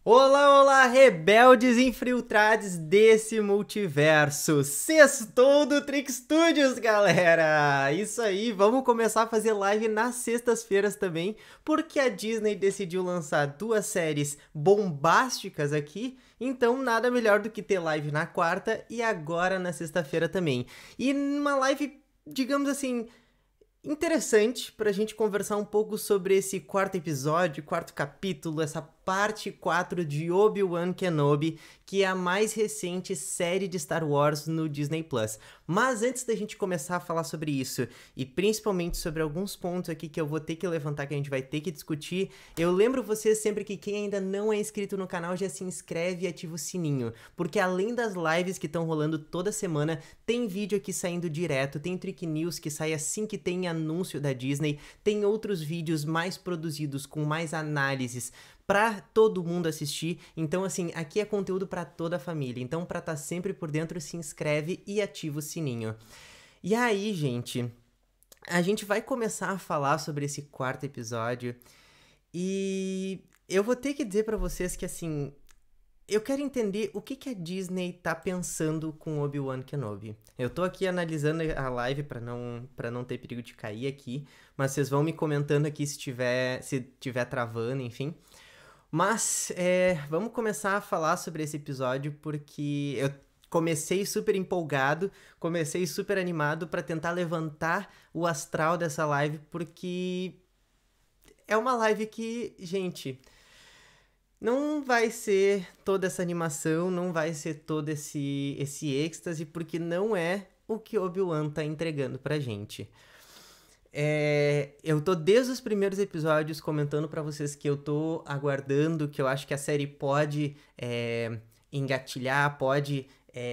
Olá, olá, rebeldes infiltrados desse multiverso. Sextou do Trick Studios, galera! Isso aí, vamos começar a fazer live nas sextas-feiras também, porque a Disney decidiu lançar duas séries bombásticas aqui, então nada melhor do que ter live na quarta e agora na sexta-feira também. E uma live, digamos assim, interessante pra gente conversar um pouco sobre esse quarto episódio, quarto capítulo, essa parte 4 de Obi-Wan Kenobi, que é a mais recente série de Star Wars no Disney Plus. Mas antes da gente começar a falar sobre isso, e principalmente sobre alguns pontos aqui que eu vou ter que levantar, que a gente vai ter que discutir, eu lembro vocês sempre que quem ainda não é inscrito no canal já se inscreve e ativa o sininho, porque além das lives que estão rolando toda semana, tem vídeo aqui saindo direto, tem Trick News que sai assim que tem anúncio da Disney, tem outros vídeos mais produzidos com mais análises pra todo mundo assistir. Então assim, aqui é conteúdo pra toda a família. Então pra estar sempre por dentro, se inscreve e ativa o sininho. E aí, gente, a gente vai começar a falar sobre esse quarto episódio e eu vou ter que dizer pra vocês que assim, eu quero entender o que a Disney tá pensando com Obi-Wan Kenobi. Eu tô aqui analisando a live para não ter perigo de cair aqui, mas vocês vão me comentando aqui se tiver travando, enfim. Mas vamos começar a falar sobre esse episódio porque eu comecei super empolgado, comecei super animado para tentar levantar o astral dessa live porque é uma live que, gente, não vai ser toda essa animação, não vai ser todo esse êxtase, porque não é o que Obi-Wan tá entregando pra gente. Eu tô desde os primeiros episódios comentando pra vocês que eu tô aguardando, que eu acho que a série pode engatilhar, pode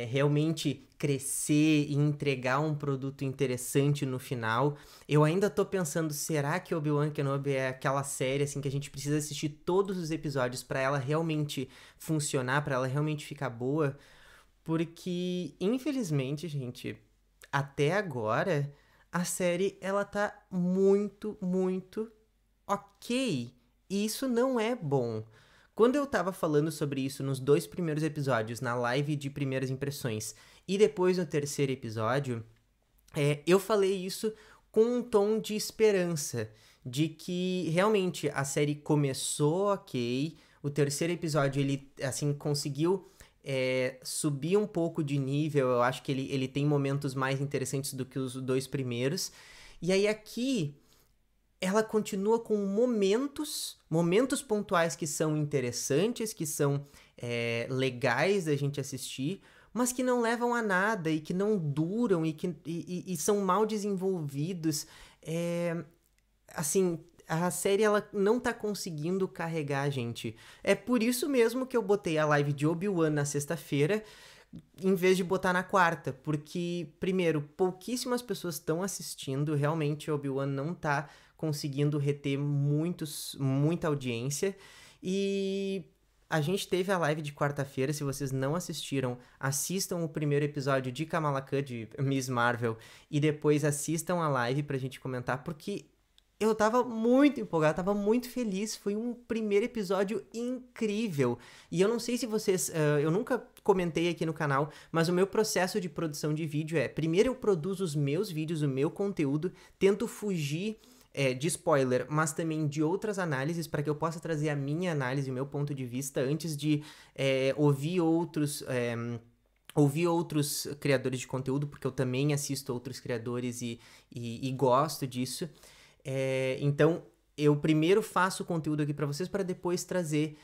realmente crescer e entregar um produto interessante no final. Eu ainda tô pensando, será que Obi-Wan Kenobi é aquela série assim que a gente precisa assistir todos os episódios pra ela realmente funcionar, pra ela realmente ficar boa? Porque, infelizmente, gente, até agora a série ela tá muito, muito ok. E isso não é bom. Quando eu tava falando sobre isso nos dois primeiros episódios, na live de primeiras impressões, e depois no terceiro episódio, eu falei isso com um tom de esperança, de que realmente a série começou ok, o terceiro episódio ele assim conseguiu subir um pouco de nível, eu acho que ele tem momentos mais interessantes do que os dois primeiros, e aí aqui ela continua com momentos pontuais que são interessantes, que são legais da gente assistir, mas que não levam a nada e que não duram e são mal desenvolvidos. Assim, a série ela não tá conseguindo carregar a gente. É por isso mesmo que eu botei a live de Obi-Wan na sexta-feira, em vez de botar na quarta, porque, primeiro, pouquíssimas pessoas estão assistindo, realmente Obi-Wan não tá conseguindo reter muita audiência, e a gente teve a live de quarta-feira, se vocês não assistiram, assistam o primeiro episódio de Kamala Khan, de Miss Marvel, e depois assistam a live pra gente comentar, porque eu tava muito empolgado, tava muito feliz. Foi um primeiro episódio incrível. E eu não sei se vocês. Eu nunca comentei aqui no canal, mas o meu processo de produção de vídeo é: primeiro eu produzo os meus vídeos, o meu conteúdo, tento fugir. De spoiler, mas também de outras análises, para que eu possa trazer a minha análise, o meu ponto de vista, antes de ouvir outros criadores de conteúdo, porque eu também assisto outros criadores e gosto disso. Então, eu primeiro faço o conteúdo aqui pra vocês para depois trazer,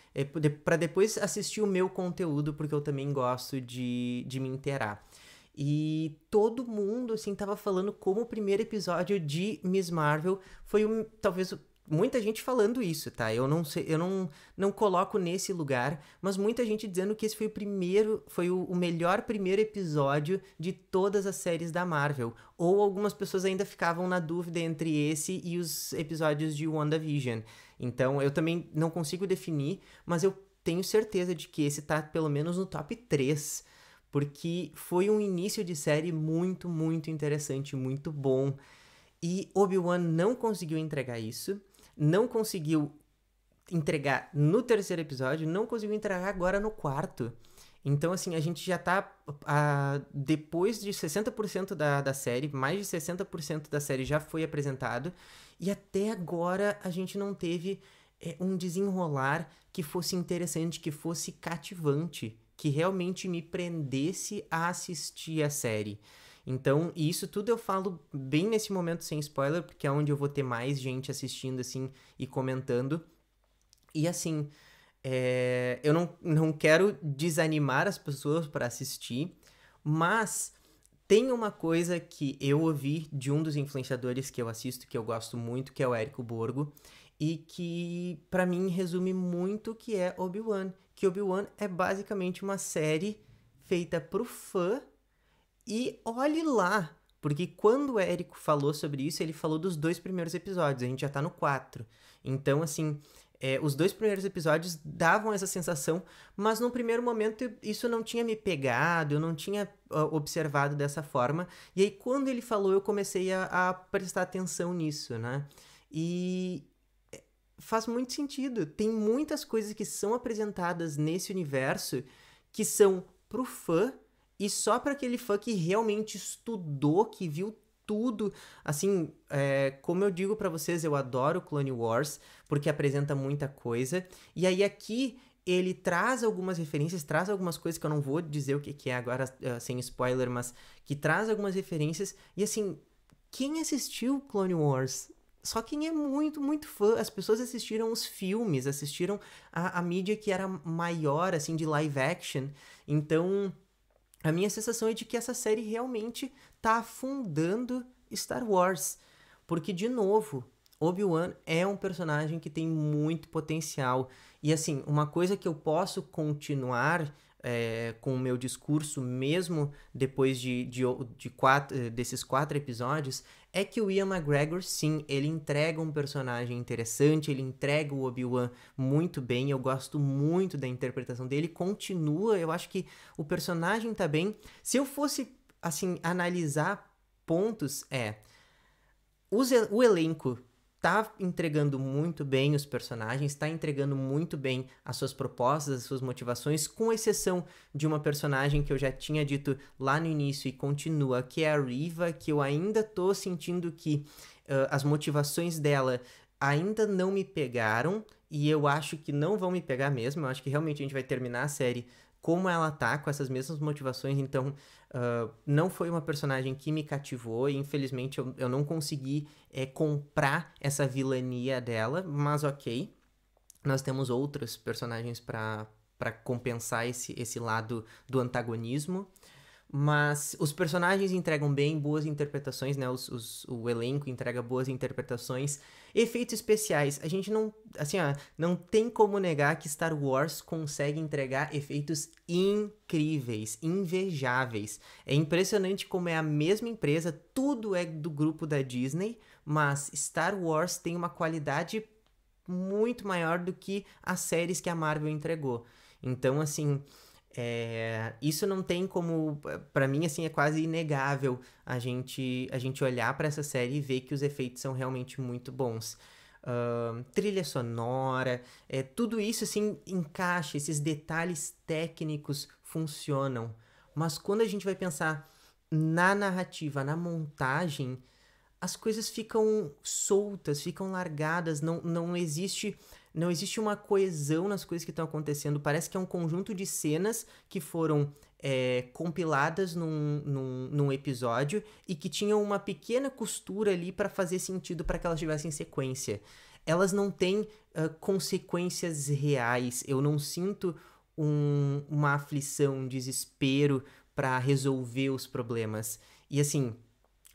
para depois assistir o meu conteúdo, porque eu também gosto de me inteirar. E todo mundo, assim, tava falando como o primeiro episódio de Miss Marvel foi talvez muita gente falando isso, tá? Eu não sei, eu não coloco nesse lugar, mas muita gente dizendo que esse foi o primeiro, foi o melhor primeiro episódio de todas as séries da Marvel. Ou algumas pessoas ainda ficavam na dúvida entre esse e os episódios de WandaVision. Então eu também não consigo definir, mas eu tenho certeza de que esse tá pelo menos no top 3, porque foi um início de série muito, muito interessante, muito bom. E Obi-Wan não conseguiu entregar isso, não conseguiu entregar no terceiro episódio, não conseguiu entregar agora no quarto. Então, assim, a gente já tá... depois de 60% da série, mais de 60% da série já foi apresentado, e até agora a gente não teve um desenrolar que fosse interessante, que fosse cativante, que realmente me prendesse a assistir a série. Então, e isso tudo eu falo bem nesse momento sem spoiler, porque é onde eu vou ter mais gente assistindo, assim, e comentando. E, assim, eu não quero desanimar as pessoas para assistir, mas tem uma coisa que eu ouvi de um dos influenciadores que eu assisto, que eu gosto muito, que é o Érico Borgo, e que para mim resume muito o que é Obi-Wan. Que Obi-Wan é basicamente uma série feita pro fã, e olhe lá, porque quando o Érico falou sobre isso, ele falou dos 2 primeiros episódios, a gente já tá no 4. Então, assim, os 2 primeiros episódios davam essa sensação, mas num primeiro momento isso não tinha me pegado, eu não tinha observado dessa forma. E aí, quando ele falou, eu comecei a prestar atenção nisso, né? E faz muito sentido. Tem muitas coisas que são apresentadas nesse universo que são pro fã e só para aquele fã que realmente estudou, que viu tudo. Assim, como eu digo para vocês, eu adoro Clone Wars porque apresenta muita coisa. E aí aqui ele traz algumas referências, traz algumas coisas que eu não vou dizer o que é agora sem spoiler, mas que traz algumas referências. E assim, quem assistiu Clone Wars? Só quem é muito, muito fã. As pessoas assistiram os filmes, assistiram a mídia que era maior, assim, de live action. Então, a minha sensação é de que essa série realmente tá afundando Star Wars. Porque, de novo, Obi-Wan é um personagem que tem muito potencial. E, assim, uma coisa que eu posso continuar com o meu discurso, mesmo depois desses 4 episódios, é que o Ian McGregor, sim, ele entrega um personagem interessante, ele entrega o Obi-Wan muito bem, eu gosto muito da interpretação dele, continua, eu acho que o personagem tá bem. Se eu fosse, assim, analisar pontos, o elenco tá entregando muito bem os personagens, tá entregando muito bem as suas propostas, as suas motivações, com exceção de uma personagem que eu já tinha dito lá no início e continua, que é a Riva, que eu ainda tô sentindo que as motivações dela ainda não me pegaram, e eu acho que não vão me pegar mesmo, eu acho que realmente a gente vai terminar a série como ela tá, com essas mesmas motivações, então não foi uma personagem que me cativou, e infelizmente eu não consegui comprar essa vilania dela, mas ok, nós temos outros personagens para compensar esse lado do antagonismo. Mas os personagens entregam bem, boas interpretações, né? O elenco entrega boas interpretações. Efeitos especiais, a gente não... Assim, não tem como negar que Star Wars consegue entregar efeitos incríveis, invejáveis. É impressionante como é a mesma empresa, tudo é do grupo da Disney, mas Star Wars tem uma qualidade muito maior do que as séries que a Marvel entregou. Então, assim... isso não tem como, pra mim, assim, é quase inegável a gente olhar pra essa série e ver que os efeitos são realmente muito bons. Trilha sonora, tudo isso, assim, encaixa, esses detalhes técnicos funcionam. Mas quando a gente vai pensar na narrativa, na montagem, as coisas ficam soltas, ficam largadas, não existe uma coesão nas coisas que estão acontecendo. Parece que é um conjunto de cenas que foram compiladas num episódio e que tinham uma pequena costura ali para fazer sentido para que elas tivessem sequência. Elas não têm consequências reais. Eu não sinto uma aflição, um desespero para resolver os problemas. E assim,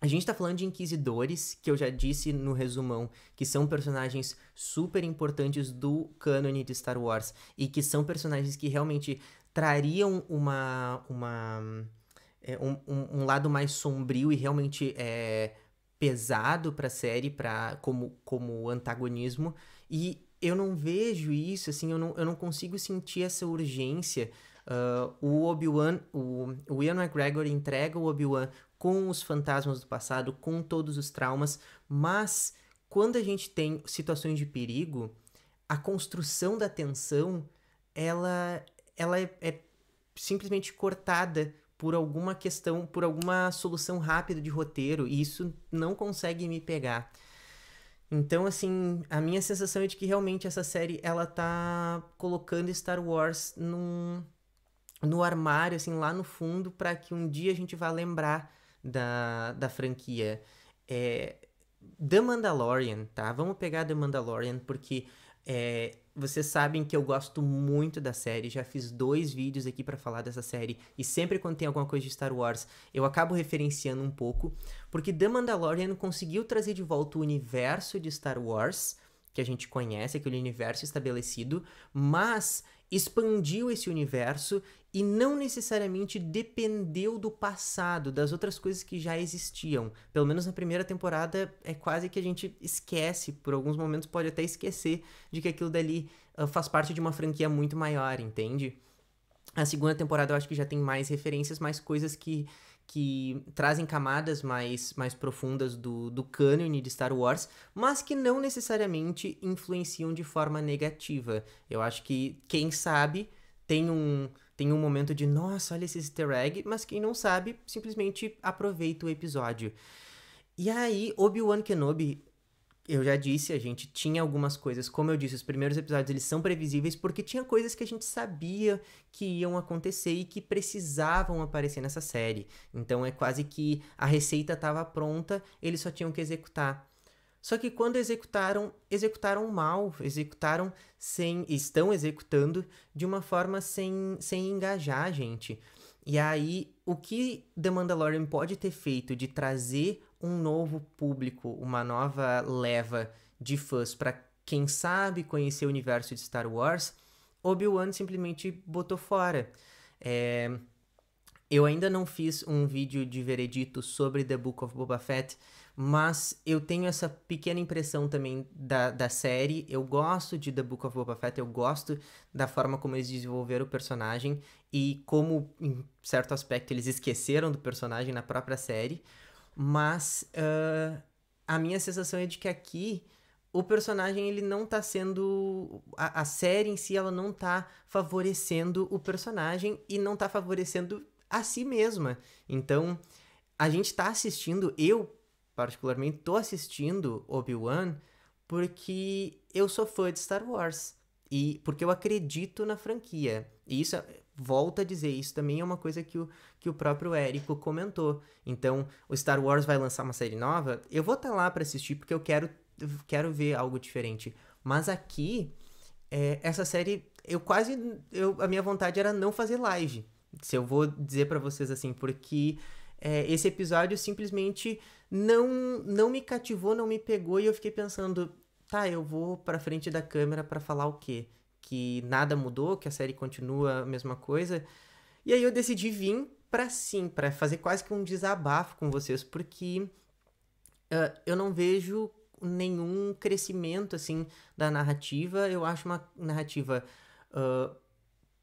a gente tá falando de Inquisidores, que eu já disse no resumão, que são personagens super importantes do cânone de Star Wars e que são personagens que realmente trariam um lado mais sombrio e realmente pesado pra série, como antagonismo. E eu não vejo isso, assim, eu não consigo sentir essa urgência. O Obi-Wan, o Ian McGregor entrega o Obi-Wan com os fantasmas do passado, com todos os traumas, mas quando a gente tem situações de perigo, a construção da tensão, ela é simplesmente cortada por alguma questão, por alguma solução rápida de roteiro, e isso não consegue me pegar. Então, assim, a minha sensação é de que realmente essa série, ela tá colocando Star Wars no armário, assim, lá no fundo, para que um dia a gente vá lembrar da franquia. É, The Mandalorian, tá? Vamos pegar The Mandalorian, porque vocês sabem que eu gosto muito da série, já fiz 2 vídeos aqui pra falar dessa série, e sempre quando tem alguma coisa de Star Wars, eu acabo referenciando um pouco, porque The Mandalorian conseguiu trazer de volta o universo de Star Wars, que a gente conhece, aquele universo estabelecido, mas expandiu esse universo e não necessariamente dependeu do passado, das outras coisas que já existiam. Pelo menos na primeira temporada é quase que a gente esquece, por alguns momentos pode até esquecer de que aquilo dali faz parte de uma franquia muito maior, entende? A segunda temporada eu acho que já tem mais referências, mais coisas que trazem camadas mais profundas do cânone de Star Wars, mas que não necessariamente influenciam de forma negativa. Eu acho que, quem sabe, tem um momento de, nossa, olha esse easter egg, mas quem não sabe, simplesmente aproveita o episódio. E aí, Obi-Wan Kenobi, eu já disse, a gente tinha algumas coisas, como eu disse, os primeiros episódios eles são previsíveis porque tinha coisas que a gente sabia que iam acontecer e que precisavam aparecer nessa série. Então é quase que a receita estava pronta, eles só tinham que executar. Só que quando executaram mal, estão executando de uma forma sem engajar a gente. E aí, o que The Mandalorian pode ter feito de trazer um novo público, uma nova leva de fãs para quem sabe conhecer o universo de Star Wars, Obi-Wan simplesmente botou fora. Eu ainda não fiz um vídeo de veredito sobre The Book of Boba Fett, mas eu tenho essa pequena impressão também da série. Eu gosto de The Book of Boba Fett, eu gosto da forma como eles desenvolveram o personagem e como, em certo aspecto, eles esqueceram do personagem na própria série. Mas a minha sensação é de que aqui o personagem ele não tá sendo. A série em si ela não tá favorecendo o personagem e não tá favorecendo a si mesma. Então a gente tá assistindo, eu particularmente tô assistindo Obi-Wan porque eu sou fã de Star Wars e porque eu acredito na franquia. E isso, volto a dizer, isso também é uma coisa que o próprio Érico comentou. Então, o Star Wars vai lançar uma série nova, eu vou estar lá para assistir porque eu quero ver algo diferente. Mas aqui, essa série, a minha vontade era não fazer live. Se eu vou dizer para vocês assim, porque esse episódio simplesmente não me cativou, não me pegou e eu fiquei pensando, tá, eu vou pra frente da câmera pra falar o quê? Que nada mudou, que a série continua a mesma coisa. E aí eu decidi vir pra fazer quase que um desabafo com vocês, porque eu não vejo nenhum crescimento, assim, da narrativa. Eu acho uma narrativa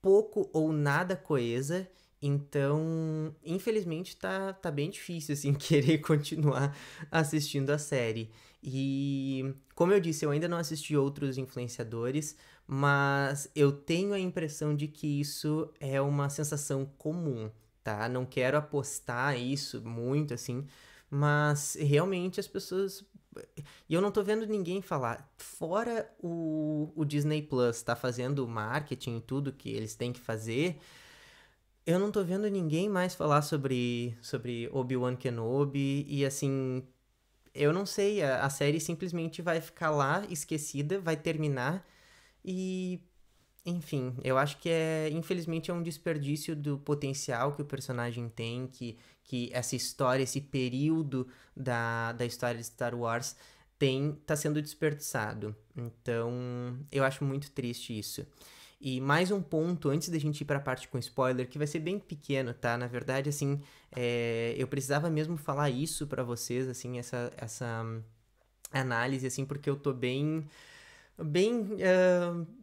pouco ou nada coesa. Então, infelizmente, tá bem difícil, assim, querer continuar assistindo a série. E, como eu disse, eu ainda não assisti outros influenciadores, mas eu tenho a impressão de que isso é uma sensação comum, tá? Não quero apostar isso muito, assim, mas realmente as pessoas. E eu não tô vendo ninguém falar. Fora o Disney Plus tá fazendo marketing e tudo que eles têm que fazer, eu não tô vendo ninguém mais falar sobre Obi-Wan Kenobi. E assim, eu não sei, a série simplesmente vai ficar lá, esquecida, vai terminar. E, enfim, eu acho que infelizmente é um desperdício do potencial que o personagem tem, que essa história, esse período da história de Star Wars tá sendo desperdiçado. Então, eu acho muito triste isso. E mais um ponto, antes da gente ir pra parte com spoiler, que vai ser bem pequeno, tá? Na verdade, assim, eu precisava mesmo falar isso pra vocês, assim, essa análise, assim, porque eu tô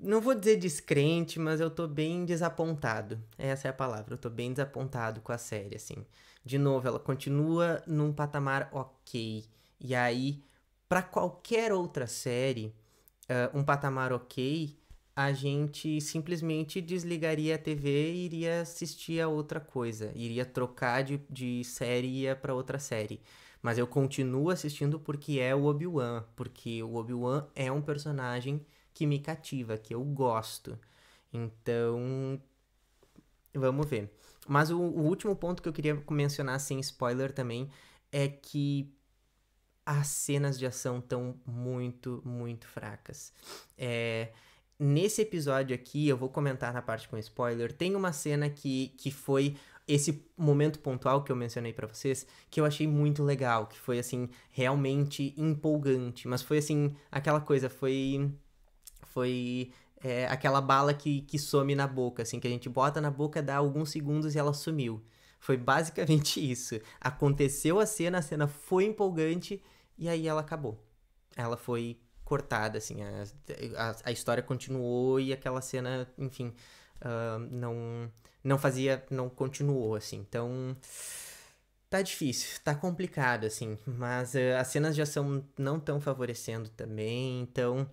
não vou dizer descrente, mas eu tô bem desapontado. Essa é a palavra, eu tô bem desapontado com a série, assim. De novo, ela continua num patamar ok. E aí, pra qualquer outra série, um patamar ok, a gente simplesmente desligaria a TV e iria assistir a outra coisa. Iria trocar de série e ia pra outra série. Mas eu continuo assistindo porque é o Obi-Wan. Porque o Obi-Wan é um personagem que me cativa, que eu gosto. Então, vamos ver. Mas o último ponto que eu queria mencionar sem spoiler também é que as cenas de ação estão muito, muito fracas. Nesse episódio aqui, eu vou comentar na parte com spoiler, tem uma cena que foi esse momento pontual que eu mencionei pra vocês, que eu achei muito legal, que foi, assim, realmente empolgante. Mas foi, assim, aquela coisa, foi aquela bala que some na boca, assim, que a gente bota na boca, dá alguns segundos e ela sumiu. Foi basicamente isso. Aconteceu a cena foi empolgante e aí ela acabou. Ela foi cortada, assim, a história continuou e aquela cena, enfim, não continuou, assim. Então, tá difícil, tá complicado, assim, mas as cenas de ação não estão favorecendo também, então,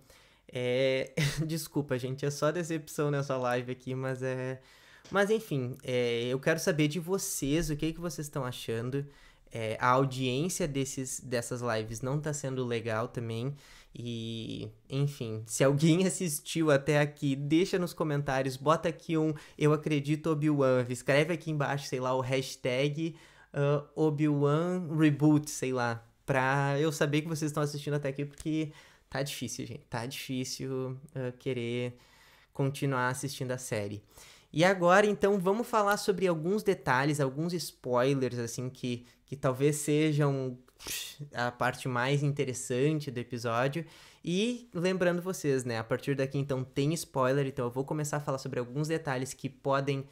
desculpa, gente, é só decepção nessa live aqui, mas enfim, eu quero saber de vocês, o que vocês estão achando. A audiência dessas lives não tá sendo legal também. E, enfim, se alguém assistiu até aqui, deixa nos comentários, bota aqui Eu Acredito Obi-Wan, escreve aqui embaixo, sei lá, o hashtag Obi-Wan Reboot, sei lá, pra eu saber que vocês estão assistindo até aqui, porque tá difícil, gente, tá difícil querer continuar assistindo a série. E agora, então, vamos falar sobre alguns detalhes, alguns spoilers, assim, que talvez sejam a parte mais interessante do episódio. E lembrando vocês, né, a partir daqui, então, tem spoiler, então eu vou começar a falar sobre alguns detalhes que podem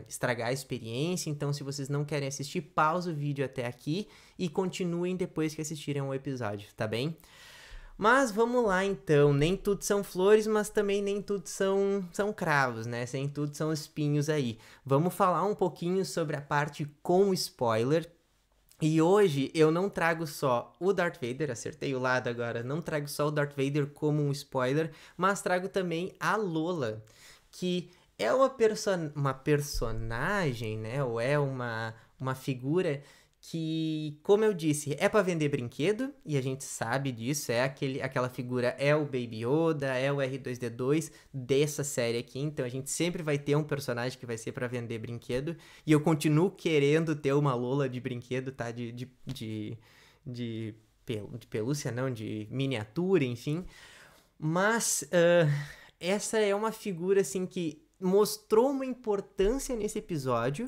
estragar a experiência. Então, se vocês não querem assistir, pausa o vídeo até aqui e continuem depois que assistirem o episódio, tá bem? Mas vamos lá então, nem tudo são flores, mas também nem tudo são cravos, né? Nem tudo são espinhos aí. Vamos falar um pouquinho sobre a parte com spoiler. E hoje eu não trago só o Darth Vader, acertei o lado agora, não trago só o Darth Vader como um spoiler, mas trago também a Lola, que é uma personagem, né? Ou é uma figura que, como eu disse, é para vender brinquedo, e a gente sabe disso, aquela figura é o Baby Yoda, é o R2-D2 dessa série aqui, então a gente sempre vai ter um personagem que vai ser para vender brinquedo, e eu continuo querendo ter uma Lola de brinquedo, tá? De pelúcia, não, de miniatura, enfim, mas essa é uma figura, assim, que mostrou uma importância nesse episódio,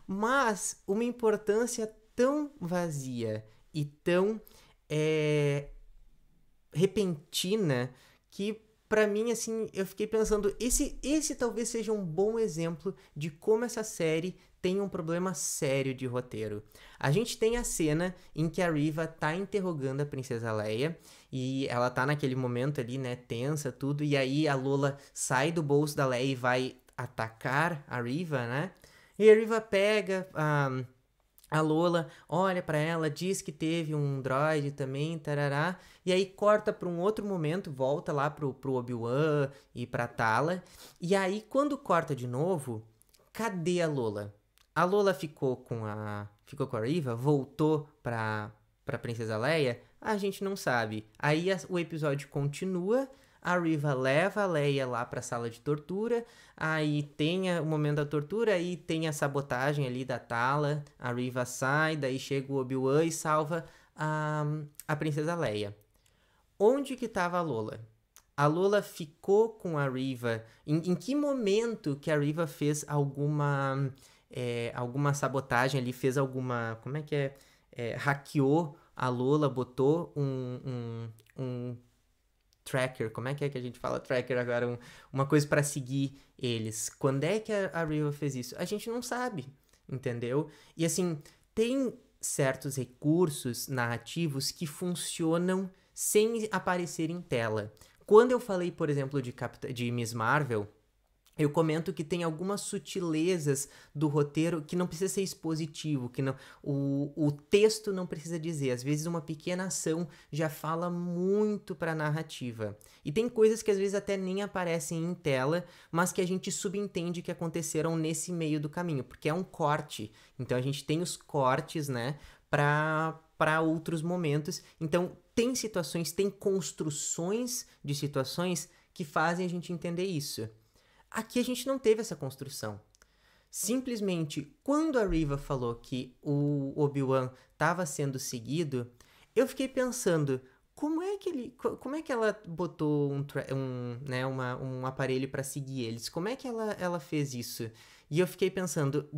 mas uma importância tão vazia e tão repentina que, pra mim, assim, eu fiquei pensando, esse talvez seja um bom exemplo de como essa série tem um problema sério de roteiro. A gente tem a cena em que a Reva tá interrogando a Princesa Leia e ela tá naquele momento ali, né, tensa, tudo, e aí a Lola sai do bolso da Leia e vai atacar a Reva, né? E a Reva pega a Lola, olha pra ela, diz que teve um droid também, tarará, e aí corta pra um outro momento, volta lá pro Obi-Wan e pra Tala, e aí quando corta de novo, cadê a Lola? A Lola ficou com a Reva, voltou pra Princesa Leia? A gente não sabe. Aí o episódio continua, a Reva leva a Leia lá pra sala de tortura, aí tem o momento da tortura, aí tem a sabotagem ali da Tala, a Reva sai, daí chega o Obi-Wan e salva a Princesa Leia. Onde que tava a Lola? A Lola ficou com a Reva. Em que momento que a Reva fez alguma sabotagem ali, fez alguma... Como é que é? Hackeou a Lola, botou um tracker, como é que a gente fala tracker agora? Uma coisa para seguir eles. Quando é que a Reva fez isso? A gente não sabe, entendeu? E assim, tem certos recursos narrativos que funcionam sem aparecer em tela. Quando eu falei, por exemplo, de Miss Marvel, eu comento que tem algumas sutilezas do roteiro que não precisa ser expositivo, que não, o texto não precisa dizer. Às vezes uma pequena ação já fala muito para a narrativa. E tem coisas que às vezes até nem aparecem em tela, mas que a gente subentende que aconteceram nesse meio do caminho, porque é um corte. Então a gente tem os cortes, né, para outros momentos. Então tem situações, tem construções de situações que fazem a gente entender isso. Aqui a gente não teve essa construção. Simplesmente, quando a Riva falou que o Obi-Wan estava sendo seguido, eu fiquei pensando, como é que ela botou né, um aparelho para seguir eles? Como é que ela fez isso? E eu fiquei pensando,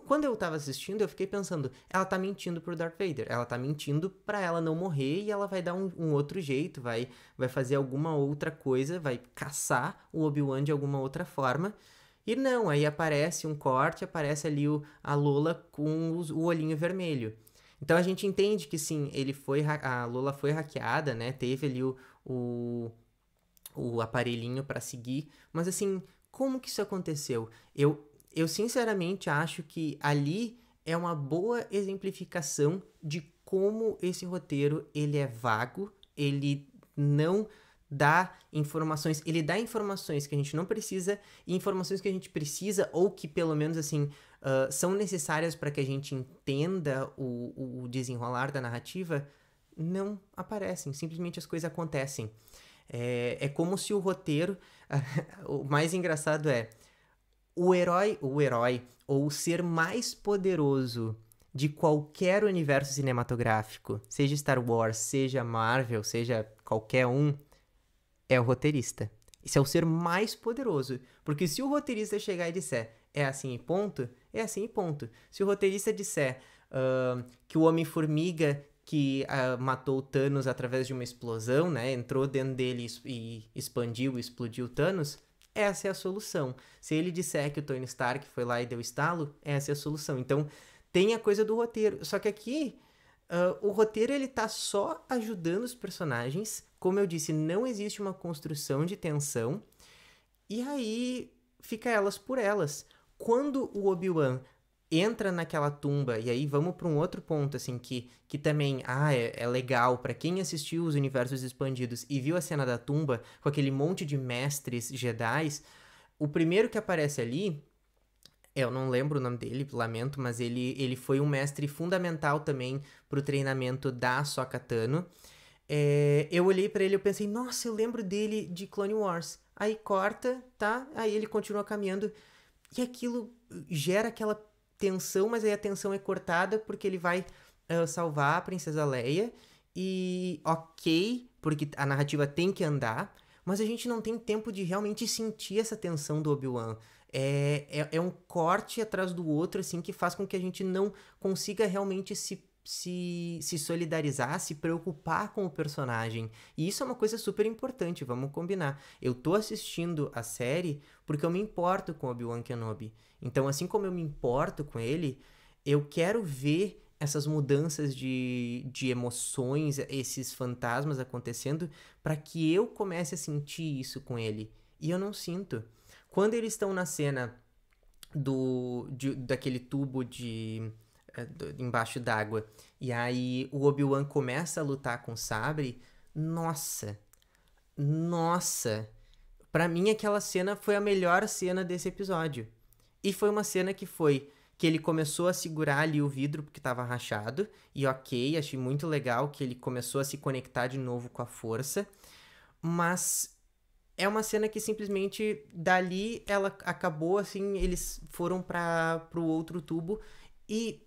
quando eu tava assistindo, eu fiquei pensando, ela tá mentindo pro Darth Vader, ela tá mentindo pra ela não morrer e ela vai dar um outro jeito, vai fazer alguma outra coisa, vai caçar o Obi-Wan de alguma outra forma. E não, aí aparece um corte, aparece ali a Lola com o olhinho vermelho. Então a gente entende que sim, a Lola foi hackeada, né? Teve ali o, o aparelhinho pra seguir, mas assim, como que isso aconteceu? Eu sinceramente acho que ali é uma boa exemplificação de como esse roteiro ele é vago, ele não dá informações, ele dá informações que a gente não precisa e informações que a gente precisa ou que pelo menos assim são necessárias para que a gente entenda o desenrolar da narrativa, não aparecem, simplesmente as coisas acontecem. É como se o roteiro, o mais engraçado é o herói, ou o ser mais poderoso de qualquer universo cinematográfico, seja Star Wars, seja Marvel, seja qualquer um, é o roteirista. Esse é o ser mais poderoso. Porque se o roteirista chegar e disser é assim e ponto, é assim e ponto. Se o roteirista disser que o Homem-Formiga que matou o Thanos através de uma explosão, né? Entrou dentro dele e expandiu, explodiu o Thanos, essa é a solução. Se ele disser que o Tony Stark foi lá e deu estalo, essa é a solução. Então, tem a coisa do roteiro. Só que aqui, o roteiro, ele tá só ajudando os personagens. Como eu disse, não existe uma construção de tensão. E aí, fica elas por elas. Quando o Obi-Wan entra naquela tumba, e aí vamos para um outro ponto, assim, que também, é legal, para quem assistiu os universos expandidos e viu a cena da tumba, com aquele monte de mestres Jedis, o primeiro que aparece ali, eu não lembro o nome dele, lamento, mas ele foi um mestre fundamental também pro treinamento da Ahsoka Tano. Eu olhei pra ele e pensei, nossa, eu lembro dele de Clone Wars. Aí corta, tá? Aí ele continua caminhando. E aquilo gera aquela tensão, mas aí a tensão é cortada porque ele vai salvar a Princesa Leia. E ok, porque a narrativa tem que andar, mas a gente não tem tempo de realmente sentir essa tensão do Obi-Wan. É um corte atrás do outro, assim, que faz com que a gente não consiga realmente se solidarizar, se preocupar com o personagem. E isso é uma coisa super importante, vamos combinar. Eu tô assistindo a série porque eu me importo com Obi-Wan Kenobi. Então, assim como eu me importo com ele, eu quero ver essas mudanças de emoções, esses fantasmas acontecendo, para que eu comece a sentir isso com ele. E eu não sinto. Quando eles estão na cena daquele tubo embaixo d'água, e aí o Obi-Wan começa a lutar com o sabre, nossa, pra mim aquela cena foi a melhor cena desse episódio. E foi uma cena que ele começou a segurar ali o vidro porque tava rachado, e ok, achei muito legal que ele começou a se conectar de novo com a força, mas é uma cena que simplesmente dali ela acabou, assim, eles foram pro outro tubo e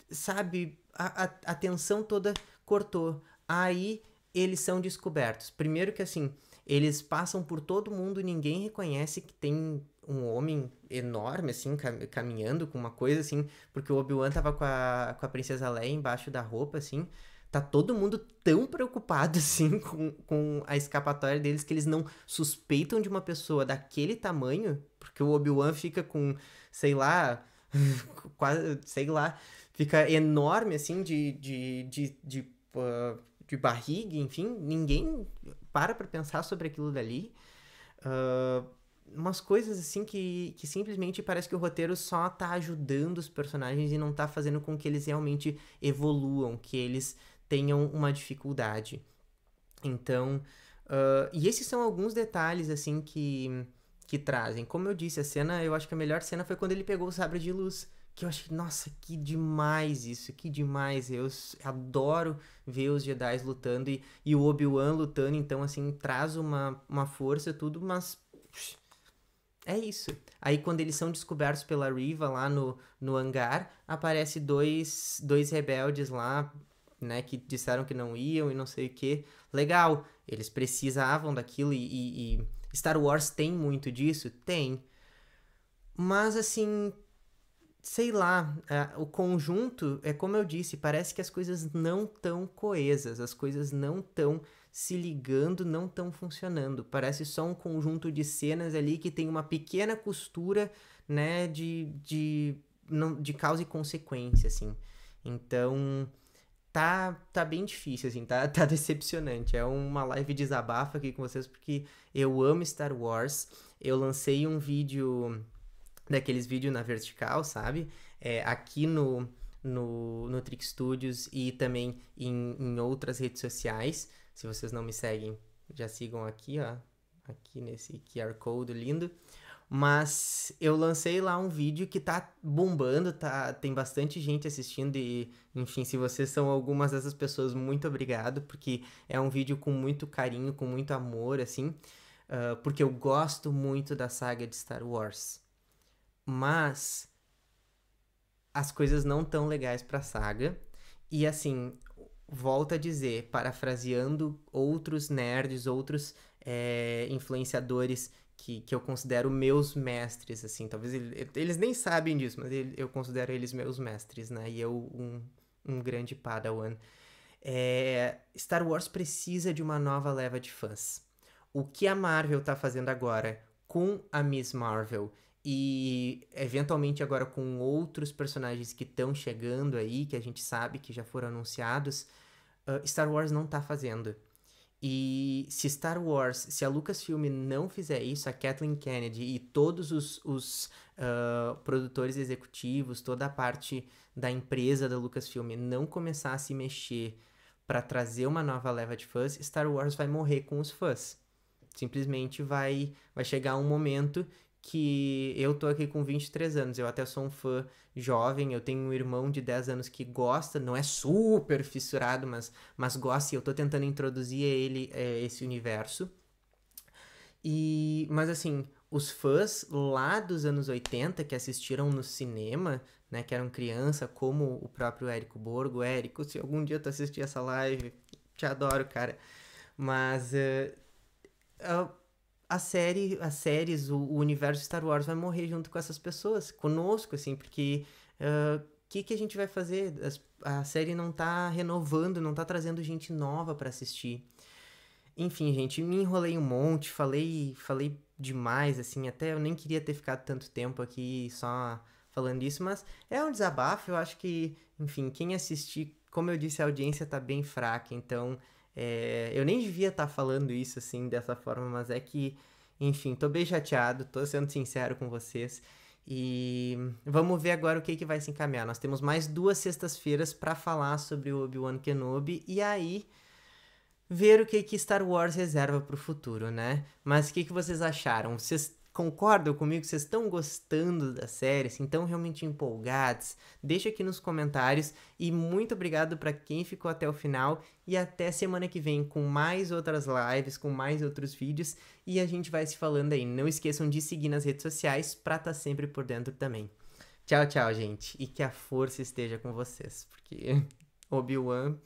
sabe, a tensão toda cortou. Aí eles são descobertos. Primeiro que assim, eles passam por todo mundo e ninguém reconhece que tem um homem enorme, assim, caminhando com uma coisa assim, porque o Obi-Wan tava com a Princesa Leia embaixo da roupa, assim. Tá todo mundo tão preocupado, assim, com a escapatória deles que eles não suspeitam de uma pessoa daquele tamanho, porque o Obi-Wan fica com, sei lá, quase, sei lá, fica enorme, assim, de barriga, enfim, ninguém pra pensar sobre aquilo dali. umas coisas assim que simplesmente parece que o roteiro só tá ajudando os personagens e não tá fazendo com que eles realmente evoluam, que eles tenham uma dificuldade. Então, e esses são alguns detalhes assim que trazem. Como eu disse, a cena, eu acho que a melhor cena foi quando ele pegou o sabre de luz. Que eu acho que, nossa, que demais isso, que demais. Adoro ver os Jedi lutando e o Obi-Wan lutando, então, assim, traz uma força e tudo, mas é isso. Aí quando eles são descobertos pela Riva lá no hangar, aparece dois rebeldes lá, né, que disseram que não iam e não sei o que. Legal, eles precisavam daquilo e Star Wars tem muito disso? Tem. Mas assim, sei lá, o conjunto, é como eu disse, parece que as coisas não tão coesas, as coisas não tão se ligando, não tão funcionando. Parece só um conjunto de cenas ali que tem uma pequena costura, né, de causa e consequência, assim. Então, tá bem difícil, assim, tá decepcionante. É uma live desabafo aqui com vocês, porque eu amo Star Wars. Eu lancei um vídeo daqueles vídeos na vertical, sabe? Aqui no Trick Studios e também em outras redes sociais. Se vocês não me seguem, já sigam aqui, ó. Aqui nesse QR Code lindo. Mas eu lancei lá um vídeo que tá bombando, tem bastante gente assistindo e, enfim, se vocês são algumas dessas pessoas, muito obrigado, porque é um vídeo com muito carinho, com muito amor, assim, porque eu gosto muito da saga de Star Wars. Mas as coisas não tão legais pra saga. E assim, volto a dizer, parafraseando outros nerds, outros influenciadores que eu considero meus mestres, assim. Talvez eles nem sabem disso, mas eu considero eles meus mestres, né? E eu um grande padawan. Star Wars precisa de uma nova leva de fãs. O que a Marvel tá fazendo agora com a Miss Marvel e eventualmente agora com outros personagens que estão chegando aí, que a gente sabe que já foram anunciados, Star Wars não tá fazendo. E se a Lucasfilm não fizer isso, a Kathleen Kennedy e todos os produtores executivos, toda a parte da empresa da Lucasfilm não começar a se mexer para trazer uma nova leva de fãs, Star Wars vai morrer com os fãs. Simplesmente vai chegar um momento que eu tô aqui com 23 anos, eu até sou um fã jovem, eu tenho um irmão de 10 anos que gosta, não é super fissurado, mas gosta e eu tô tentando introduzir a ele esse universo. Mas assim, os fãs lá dos anos 80 que assistiram no cinema, né, que eram criança, como o próprio Érico Borgo, Érico, se algum dia tu assistir essa live, te adoro, cara. Mas as séries, o universo Star Wars vai morrer junto com essas pessoas, conosco, assim, porque o que a gente vai fazer? A série não tá renovando, não tá trazendo gente nova pra assistir. Enfim, gente, me enrolei um monte, falei demais, assim, até eu nem queria ter ficado tanto tempo aqui só falando isso, mas é um desabafo, eu acho que, enfim, quem assistir, como eu disse, a audiência tá bem fraca, então eu nem devia estar falando isso, assim, dessa forma, mas é que, enfim, tô bem chateado, tô sendo sincero com vocês, e vamos ver agora o que vai se encaminhar. Nós temos mais 2 sextas-feiras pra falar sobre o Obi-Wan Kenobi, e aí ver o que Star Wars reserva para o futuro, né? Mas o que vocês acharam? Vocês concordam comigo? Vocês estão gostando da série? Assim, estão realmente empolgados? Deixa aqui nos comentários e muito obrigado para quem ficou até o final e até semana que vem com mais outras lives, com mais outros vídeos e a gente vai se falando aí. Não esqueçam de seguir nas redes sociais para estar sempre por dentro também. Tchau, tchau, gente. E que a força esteja com vocês, porque Obi-Wan